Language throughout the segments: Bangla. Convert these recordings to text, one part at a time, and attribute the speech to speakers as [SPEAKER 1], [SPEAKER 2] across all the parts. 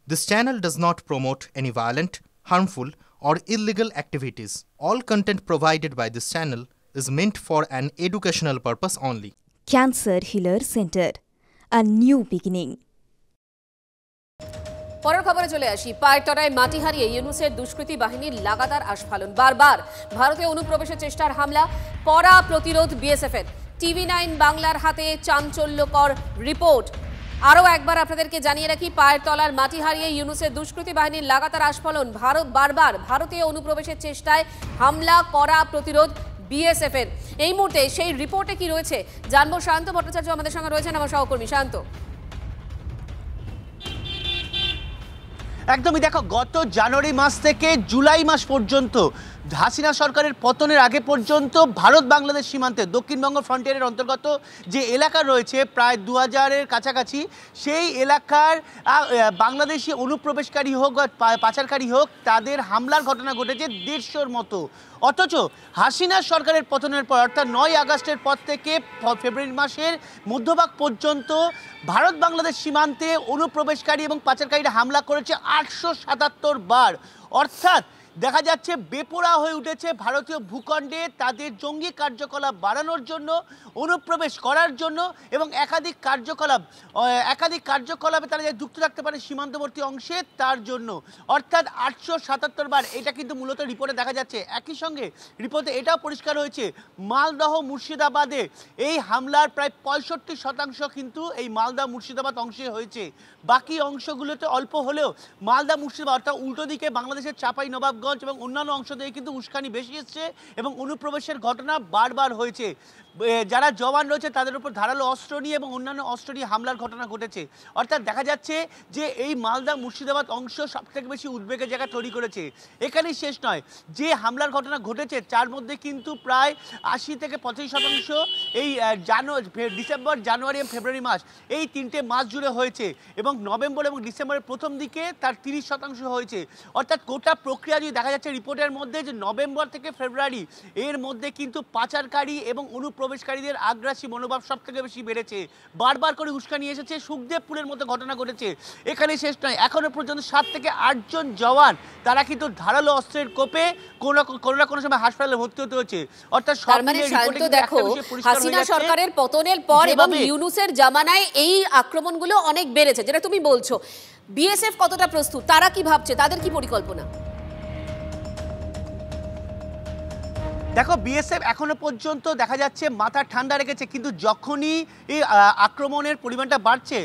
[SPEAKER 1] This channel does not promote any violent, harmful, or illegal activities. All content provided by this channel is meant for an educational purpose only.
[SPEAKER 2] Cancer Healer Center, a new beginning.
[SPEAKER 3] পরের খবরে চলে আসি। পায়ের তলায় মাটি হারিয়ে ইউনূসের দুষ্কৃতী বাহিনীর লাগাতার আস্ফালন। বারবার ভারতীয় অনুপ্রবেশের চেষ্টার হামলা, কড়া প্রতিরোধ বিএসএফের। টিভি 9 বাংলার হাতে চাঞ্চল্যকর রিপোর্ট। আরও একবার আপনাদেরকে জানিয়ে রাখি, পায়ের তলার মাটি হারিয়ে ইউনূসের দুষ্কৃতী বাহিনীর লাগাতার আস্ফালন। বারবার ভারতীয় অনুপ্রবেশের চেষ্টায় হামলা, কড়া প্রতিরোধ বিএসএফের। এই মুহূর্তে সেই রিপোর্টে কি রয়েছে জানবো। শান্ত ভট্টাচার্য আমাদের সঙ্গে রয়েছেন, আমার সহকর্মী। শান্ত,
[SPEAKER 4] একদমই দেখো, গত জানুয়ারি মাস থেকে জুলাই মাস পর্যন্ত হাসিনা সরকারের পতনের আগে পর্যন্ত ভারত বাংলাদেশ সীমান্তে দক্ষিণবঙ্গ ফ্রন্টিয়ারের অন্তর্গত যে এলাকা রয়েছে প্রায় 2000-এর কাছাকাছি, সেই এলাকার বাংলাদেশি অনুপ্রবেশকারী হোক বা পাচারকারী হোক, তাদের হামলার ঘটনা ঘটেছে 150-র মতো। অথচ হাসিনা সরকারের পতনের পর অর্থাৎ 9 আগস্টের পর থেকে ফেব্রুয়ারি মাসের মধ্যভাগ পর্যন্ত ভারত বাংলাদেশ সীমান্তে অনুপ্রবেশকারী এবং পাচারকারীরা হামলা করেছে 877 বার। অর্থাৎ দেখা যাচ্ছে বেপরোয়া হয়ে উঠেছে ভারতীয় ভূখণ্ডে তাদের জঙ্গি কার্যকলাপ বাড়ানোর জন্য, অনুপ্রবেশ করার জন্য এবং একাধিক কার্যকলাপে তারা যুক্ত থাকতে পারে সীমান্তবর্তী অংশে, তার জন্য। অর্থাৎ 877 বার, এটা কিন্তু মূলত রিপোর্টে দেখা যাচ্ছে। একই সঙ্গে রিপোর্টে এটাও পরিষ্কার হয়েছে, মালদহ মুর্শিদাবাদে এই হামলার প্রায় 65% কিন্তু এই মালদা মুর্শিদাবাদ অংশে হয়েছে। বাকি অংশগুলোতে অল্প হলেও মালদা মুর্শিদাবাদ অর্থাৎ উল্টো দিকে বাংলাদেশের চাঁপাই নবাবগঞ্জ এবং অন্যান্য অংশ থেকে কিন্তু উস্কানি বেশি এসছে এবং অনুপ্রবেশের ঘটনা বারবার হয়েছে। যারা জওয়ান রয়েছে তাদের উপর ধারালো অস্ত্র নিয়ে এবং অন্যান্য অস্ত্র নিয়ে হামলার ঘটনা ঘটেছে। অর্থাৎ দেখা যাচ্ছে যে এই মালদা মুর্শিদাবাদ অংশ সবথেকে বেশি উদ্বেগের জায়গা তৈরি করেছে। এখানেই শেষ নয়, যে হামলার ঘটনা ঘটেছে তার মধ্যে কিন্তু প্রায় 80 থেকে 85% এই ডিসেম্বর, জানুয়ারি এবং ফেব্রুয়ারি মাস, এই 3টে মাস জুড়ে হয়েছে এবং নভেম্বর এবং ডিসেম্বরের প্রথম দিকে তার 30% হয়েছে। অর্থাৎ গোটা প্রক্রিয়া যদি দেখা যাচ্ছে রিপোর্টের মধ্যে যে নভেম্বর থেকে ফেব্রুয়ারি এর মধ্যে কিন্তু পাচারকারী এবং অনুপ্রবেশকারীদের আগ্রাসী মনোভাব সব থেকে বেশি বেড়েছে। বারবার করে উস্কানি এসেছে, সুখদেবপুরের মতো ঘটনা ঘটেছে। এখানে শেষ নয়, এখনো পর্যন্ত 7 থেকে 8 জন জওয়ান তারা কিন্তু ধারালো অস্ত্রের কোপে কোনো না কোনো সময় হাসপাতালে ভর্তি হতে হয়েছে। অর্থাৎ
[SPEAKER 3] দেখো, হাসিনা সরকারের পতনের পর এবং ইউনূসের জামানায় এই আক্রমণগুলো অনেক বেড়েছে, যেটা তুমি বলছো। বিএসএফ কতটা প্রস্তুত, তারা কি ভাবছে, তাদের কি পরিকল্পনা?
[SPEAKER 4] দেখো, বিএসএফ এখনো পর্যন্ত দেখা যাচ্ছে মাথা ঠান্ডা রেখেছে, কিন্তু যখনই এই আক্রমণের পরিমাণটা বাড়ছে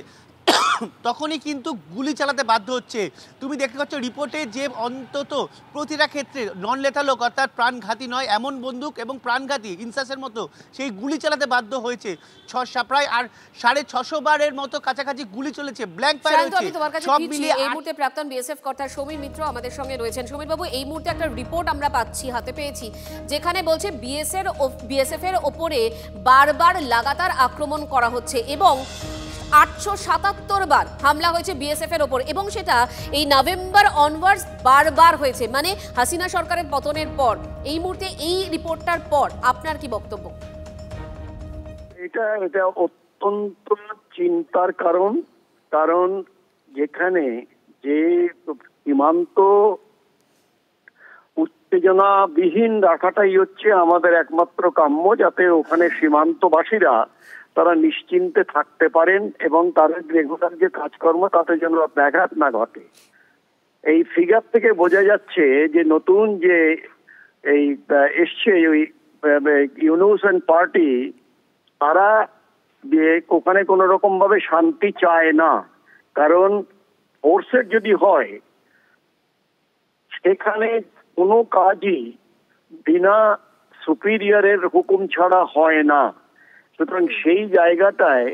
[SPEAKER 4] তখনই কিন্তু গুলি চালাতে বাধ্য হচ্ছে। তুমি দেখতে পাচ্ছ রিপোর্টে যে অন্তত প্রতিটা ক্ষেত্রে নন লেথাল অর্থাৎ প্রাণঘাতী নয় এমন বন্দুক এবং প্রাণঘাতী ইনসাসের মতো সেই গুলি চালাতে বাধ্য হয়েছে। প্রায় আর 650 বারের মতো কাছাকাছি গুলি চলেছে, ব্ল্যাঙ্ক ফায়ার হয়েছে।
[SPEAKER 3] সব মিলিয়ে এই মুহূর্তে প্রাক্তন বিএসএফ কর্তা সমীর মিত্র আমাদের সঙ্গে রয়েছেন। সমীর বাবু, এই মুহূর্তে একটা রিপোর্ট আমরা হাতে পেয়েছি যেখানে বলছে বিএসএফ এর ওপরে বারবার লাগাতার আক্রমণ করা হচ্ছে এবং 877 বার হামলা হয়েছে বিএসএফ এর ওপর এবং সেটা এই নভেম্বর অনওয়ার্ডস বারবার হয়েছে। মানে হাসিনা সরকারের পতনের পর এই মুহূর্তে এই রিপোর্টটার পর আপনার কি বক্তব্য?
[SPEAKER 5] এটা অত্যন্ত চিন্তার কারণ যেখানে যে সীমান্ত উত্তেজনাবিহীন রাখাটাই হচ্ছে আমাদের একমাত্র কাম্য, যাতে ওখানে সীমান্তবাসীরা তারা নিশ্চিন্তে থাকতে পারেন এবং তাদের রেগুলার যে কাজকর্ম তাতে যেন ব্যাঘাত না ঘটে। এই ফিগার থেকে বোঝা যাচ্ছে যে নতুন যে এই এসছে ওই ইউনূস এন্ড পার্টি, তারা ওখানে কোনো রকম ভাবে শান্তি চায় না। কারণ ফোর্সের যদি হয় সেখানে কোনো কাজই বিনা সুপিরিয়রের হুকুম ছাড়া হয় না। সুতরাং সেই জায়গাটায়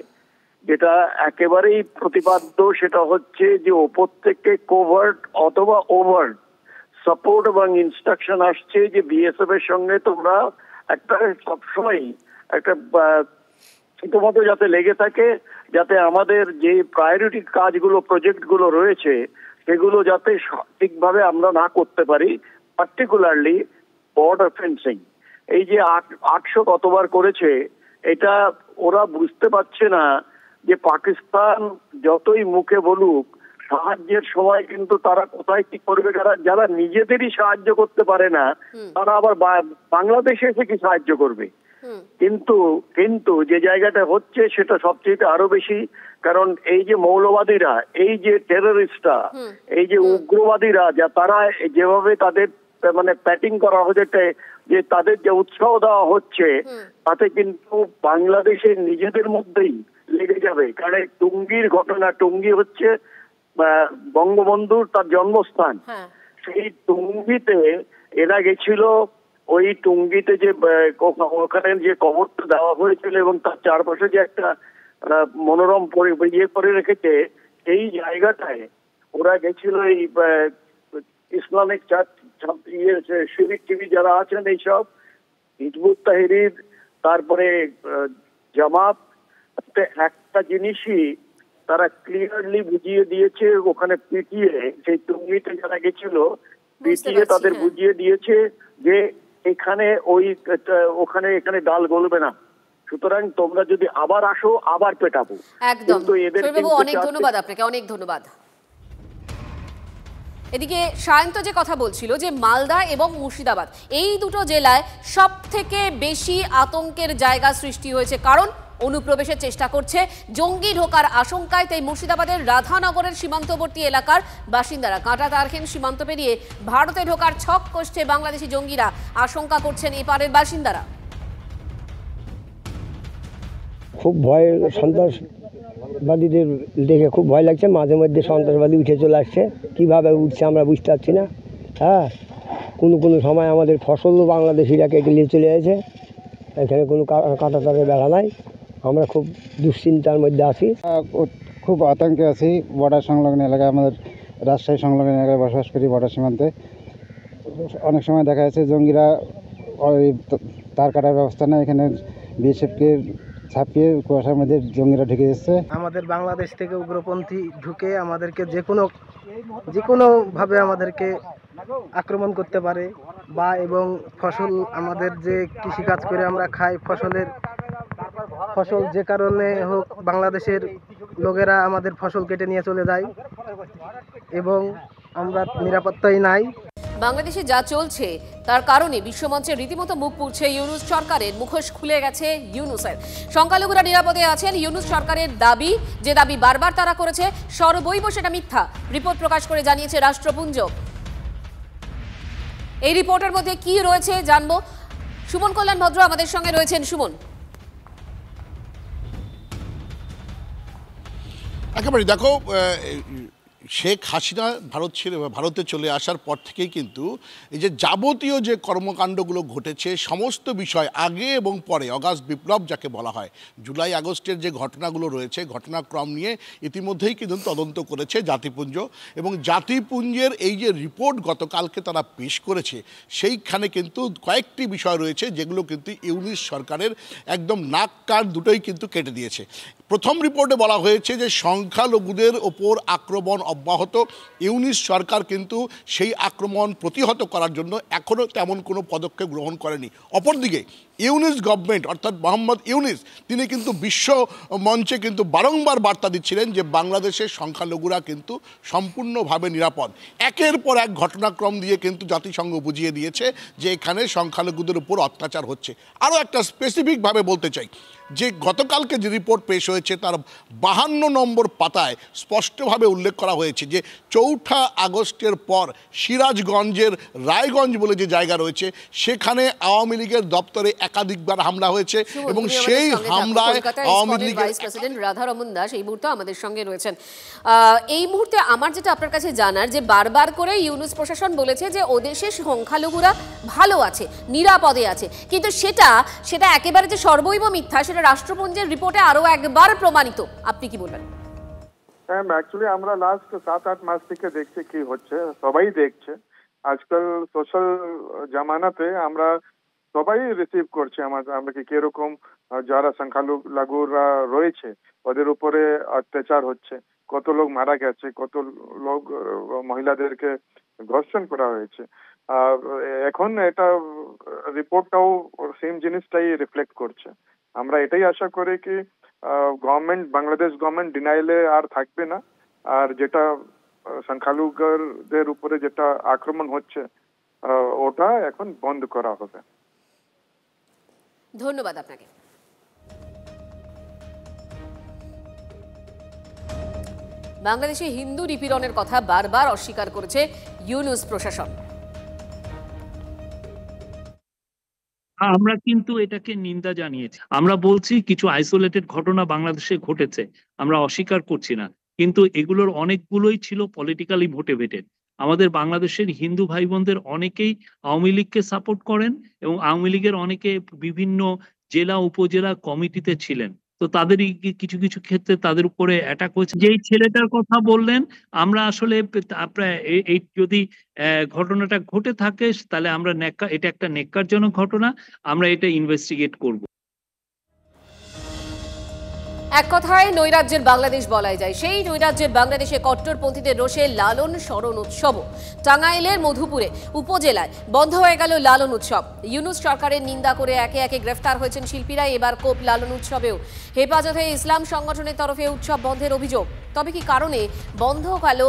[SPEAKER 5] যেটা একেবারেই প্রতিপাদ্য সেটা হচ্ছে যে ওপর থেকে কোভার্ট অথবা ওভার্ট সাপোর্ট এবং ইনস্ট্রাকশন আসছে যে বিএসএফ এর সঙ্গে তোমরা একটা সবসময় একটা ঠিকমতো যাতে লেগে থাকে, যাতে আমাদের যে প্রায়োরিটি কাজগুলো প্রজেক্টগুলো রয়েছে সেগুলো যাতে সঠিকভাবে আমরা না করতে পারি, পার্টিকুলারলি বর্ডার ফেন্সিং। এই যে 800 কতবার করেছে, এটা ওরা বুঝতে পারছে না যে পাকিস্তান যতই মুখে বলুক সাহায্যের সময় কিন্তু তারা কোথায় কি করবে, যারা নিজেদেরই সাহায্য করতে পারে না তারা আবার বাংলাদেশে এসে কি সাহায্য করবে। কিন্তু কিন্তু যে জায়গাটা হচ্ছে সেটা সবচেয়ে আরো বেশি, কারণ এই যে মৌলবাদীরা, এই যে টেররিস্টরা, এই যে উগ্রবাদীরা, যা তারা যেভাবে তাদের মানে প্যাটিং করা হচ্ছে, যে তাদের যে উৎসাহ দেওয়া হচ্ছে, তাতে কিন্তু বাংলাদেশের নিজেদের মধ্যেই লেগে যাবে। কারণ টুঙ্গির ঘটনা, টুঙ্গি হচ্ছে বঙ্গবন্ধুর তার জন্মস্থান। সেই টুঙ্গিতে এরা গেছিল, ওই টুঙ্গিতে যে ওখানে যে কবরটা দেওয়া হয়েছিল এবং তার চারপাশে যে একটা মনোরম ইয়ে করে রেখেছে, সেই জায়গাটায় ওরা গেছিল এই ইসলামিক শিবির টিভি যারা আছেন, এইসব হিজবুত তাহরির, তারপরে জামাত, একটা জিনিসই তারা ক্লিয়ারলি বুঝিয়ে দিয়েছে ওখানে পিটিয়ে, সেই টুঙ্গিতে যারা গেছিল পিটিয়ে তাদের বুঝিয়ে দিয়েছে যে এখানে এখানে ডাল গলবে না, সুতরাং তোমরা যদি আবার আসো আবার পেটাবো।
[SPEAKER 3] একদম। অনেক ধন্যবাদ আপনাকে, অনেক ধন্যবাদ। এদিকে সায়ন্ত যে কথা বলছিল যে মালদা এবং মুর্শিদাবাদ এই দুটো জেলায় সব থেকে বেশি আতঙ্কের জায়গা সৃষ্টি হয়েছে, কারণ অনুপ্রবেশের চেষ্টা করছে, জঙ্গি ঢোকার আশঙ্কায়। তাই মুর্শিদাবাদের রাধানগরের সীমান্তবর্তী এলাকার বাসিন্দারা কাঁটা তারহীন সীমান্ত পেরিয়ে ভারতে ঢোকার ছক কষছে বাংলাদেশি জঙ্গিরা, আশঙ্কা করছেন এপারের বাসিন্দারা।
[SPEAKER 6] খুব ভয়, সন্ত্রাসবাদীদের দেখে খুব ভয় লাগছে। মাঝে মধ্যে সন্ত্রাসবাদী উঠে চলে আসছে, কীভাবে উঠছে আমরা বুঝতে পারছি না। হ্যাঁ, কোনো সময় আমাদের ফসলও বাংলাদেশিরা কেটে নিয়ে চলে গেছে, এখানে কোনো কাঁটা তারের বেড়া নাই। আমরা খুব দুশ্চিন্তার মধ্যে আছি,
[SPEAKER 7] খুব আতঙ্কে আছি। বর্ডার সংলগ্ন এলাকায়, আমাদের রাজশাহী সংলগ্ন এলাকায় বসবাস করি, বর্ডার সীমান্তে। অনেক সময় দেখা যাচ্ছে জঙ্গিরা ওই তার কাটার ব্যবস্থা নেই, এখানে বিএসএফকে ছাপিয়ে কুয়াশার মধ্যে জঙ্গিরা ঢুকে যাচ্ছে।
[SPEAKER 8] আমাদের বাংলাদেশ থেকে উগ্রপন্থী ঢুকে আমাদেরকে যে কোনোভাবে আমাদেরকে আক্রমণ করতে পারে, বা এবং ফসল, আমাদের যে কৃষিকাজ করে আমরা খাই, ফসল যে কারণে হোক বাংলাদেশের লোকেরা আমাদের ফসল কেটে নিয়ে চলে যায় এবং আমরা নিরাপত্তাই নাই।
[SPEAKER 3] বাংলাদেশে যা চলছে তার কারণে বিশ্বমঞ্চে রীতিমতো মুখ পুড়ছে ইউনূস সরকারের, মুখোশ খুলে গেছে ইউনূসের। সংখ্যালঘুরা নিরাপদে আছেন, ইউনূস সরকারের দাবি, যে দাবি বারবার তারা করেছে, সর্বৈব সেটা মিথ্যা। রিপোর্ট প্রকাশ করে জানিয়েছে রাষ্ট্রপুঞ্জ। এই রিপোর্টের মধ্যে কি রয়েছে জানবো। সুমন কল্যাণ ভদ্র আমাদের সঙ্গে রয়েছেন। সুমন,
[SPEAKER 9] একেবারে দেখো, শেখ হাসিনা ভারতে চলে আসার পর থেকেই কিন্তু এই যে যাবতীয় যে কর্মকাণ্ডগুলো ঘটেছে, সমস্ত বিষয় আগে এবং পরে, অগাস্ট বিপ্লব যাকে বলা হয়, জুলাই আগস্টের যে ঘটনাগুলো রয়েছে, ঘটনাক্রম নিয়ে ইতিমধ্যেই কিন্তু তদন্ত করেছে জাতিপুঞ্জ, এবং জাতিপুঞ্জের এই যে রিপোর্ট গতকালকে তারা পেশ করেছে, সেইখানে কিন্তু কয়েকটি বিষয় রয়েছে যেগুলো কিন্তু ইউনূস সরকারের একদম নাক কান দুটোই কিন্তু কেটে দিয়েছে। প্রথম রিপোর্টে বলা হয়েছে যে সংখ্যালঘুদের ওপর আক্রমণ অব্যাহত, ইউনূস সরকার কিন্তু সেই আক্রমণ প্রতিহত করার জন্য এখনও তেমন কোনো পদক্ষেপ গ্রহণ করেনি। অপরদিকে ইউনূস গভর্নমেন্ট, অর্থাৎ মোহাম্মদ ইউনূস, তিনি কিন্তু বিশ্ব মঞ্চে কিন্তু বারংবার বার্তা দিচ্ছিলেন যে বাংলাদেশের সংখ্যালঘুরা কিন্তু সম্পূর্ণভাবে নিরাপদ। একের পর এক ঘটনাক্রম দিয়ে কিন্তু জাতিসংঘ বুঝিয়ে দিয়েছে যে এখানে সংখ্যালঘুদের উপর অত্যাচার হচ্ছে। আরও একটা স্পেসিফিকভাবে বলতে চাই যে গতকালকে যে রিপোর্ট পেশ হয়েছে তার 52 নম্বর পাতায় স্পষ্টভাবে উল্লেখ করা হয়েছে যে 4 আগস্টের পর সিরাজগঞ্জের রায়গঞ্জ বলে যে জায়গা রয়েছে, সেখানে আওয়ামী লীগের দপ্তরে একাধিকবার হামলা হয়েছে, এবং সেই হামলায় আওয়ামী লীগের ভাইস
[SPEAKER 3] প্রেসিডেন্ট রাধারমন দাস এই মুহূর্তে আমাদের সঙ্গে রয়েছেন। এই মুহূর্তে আমার যেটা আপনার কাছে জানার, যে বারবার করে ইউনূস প্রশাসন বলেছে যে ওদেশের সংখ্যালঘুরা ভালো আছে, নিরাপদে আছে, কিন্তু সেটা একেবারে যে সর্বৈব মিথ্যা, সেটা রাষ্ট্রপুঞ্জের রিপোর্টে আরো একবার প্রমাণিত। আপনি কি বলবেন?
[SPEAKER 10] অ্যাকচুয়ালি আমরা লাস্ট 7-8 মাস থেকে দেখছি কি হচ্ছে, সবাই দেখছে। আজকাল সোশ্যাল জামানাতে আমরা সবাই রিসিভ করছে আমরা কি কিরকম যারা সংখ্যালঘুরা রয়েছে ওদের উপরে অত্যাচার হচ্ছে, কত লোক মারা গেছে, কত লোক মহিলাদেরকে ধর্ষণ করা হয়েছে। এখন এটা রিপোর্টটাও সেম জিনিসটাই রিফ্লেক্ট করছে। আমরা এটাই আশা করি কি বাংলাদেশ গভর্নমেন্ট ডিনাইলে আর থাকবে না, আর যেটা সংখ্যালঘুদের উপরে যেটা আক্রমণ হচ্ছে ওটা এখন বন্ধ করা হবে।
[SPEAKER 3] ধন্যবাদ আপনাকে। বাংলাদেশে হিন্দু নিপীড়নের কথা বারবার অস্বীকার করেছে ইউনূস প্রশাসন।
[SPEAKER 11] আমরা কিন্তু এটাকে নিন্দা জানিয়েছি। আমরা বলছি কিছু আইসোলেটেড ঘটনা বাংলাদেশে ঘটেছে, আমরা অস্বীকার করছি না, কিন্তু এগুলোর অনেকগুলোই ছিল পলিটিক্যালি মোটিভেটেড। আমাদের বাংলাদেশের হিন্দু ভাই বোনদের অনেকেই আওয়ামী লীগকে সাপোর্ট করেন এবং আওয়ামী লীগের অনেকে বিভিন্ন জেলা উপজেলা কমিটিতে ছিলেন। তো তাদেরই কিছু কিছু ক্ষেত্রে তাদের উপরে অ্যাটাক হয়েছে। যেই ছেলেটার কথা বললেন, আমরা আসলে এই যদি ঘটনাটা ঘটে থাকে তাহলে আমরা এটা একটা ন্যাক্কারজনক ঘটনা, আমরা এটা ইনভেস্টিগেট করব।
[SPEAKER 3] এক কথায় নৈরাজ্যের বাংলাদেশ বলাই যায়। সেই নৈরাজ্যের বাংলাদেশে কট্টরপন্থীদের রোষে লালন স্মরণ উৎসব। টাঙ্গাইলের মধুপুরে উপজেলায় বন্ধ হয়ে গেল লালন উৎসব। ইউনূস সরকারের নিন্দা করে একে একে গ্রেফতার হয়েছেন শিল্পীরা। এবার কোপ লালন উৎসবেও। হেফাজতে ইসলাম সংগঠনের তরফে উৎসব বন্ধের অভিযোগ। তবে কি কারণে বন্ধ গেল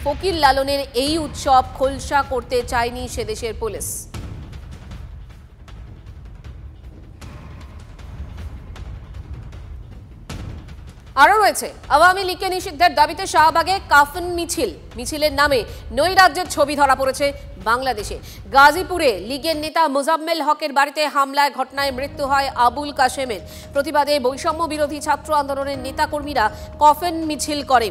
[SPEAKER 3] ফকির লালনের এই উৎসব খোলসা করতে চায়নি সেদেশের পুলিশ। আরও রয়েছে আওয়ামী লীগকে নিষিদ্ধের দাবিতে শাহবাগে কাফন মিছিলের নামে নৈরাজ্যের ছবি ধরা পড়েছে বাংলাদেশে। গাজীপুরে লীগের নেতা মোজাম্মেল হকের বাড়িতে হামলায় ঘটনায় মৃত্যু হয় আবুল কাশেমের। প্রতিবাদে বৈষম্য বিরোধী ছাত্র আন্দোলনের নেতাকর্মীরা কফন মিছিল করে।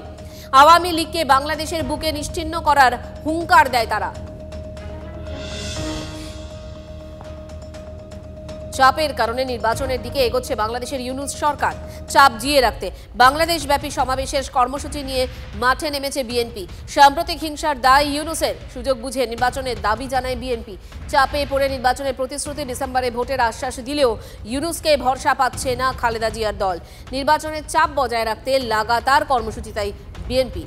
[SPEAKER 3] আওয়ামী লীগকে বাংলাদেশের বুকে নিশ্চিহ্ন করার হুঙ্কার দেয় তারা। চাপের কারণে নির্বাচনের দিকে এগোচ্ছে বাংলাদেশের ইউনূস সরকার। চাপ জিয়ে রাখতে বাংলাদেশব্যাপী সমাবেশের কর্মসূচি নিয়ে মাঠে নেমেছে বিএনপি। সাম্প্রতিক হিংসার দায় ইউনূসের, সুযোগ বুঝে নির্বাচনের দাবি জানায় বিএনপি। চাপে পড়ে নির্বাচনের প্রতিশ্রুতি ডিসেম্বরে ভোটের আশ্বাস দিলেও ইউনূসকে ভরসা পাচ্ছে না খালেদা জিয়ার দল। নির্বাচনের চাপ বজায় রাখতে লাগাতার কর্মসূচি তাই বিএনপি।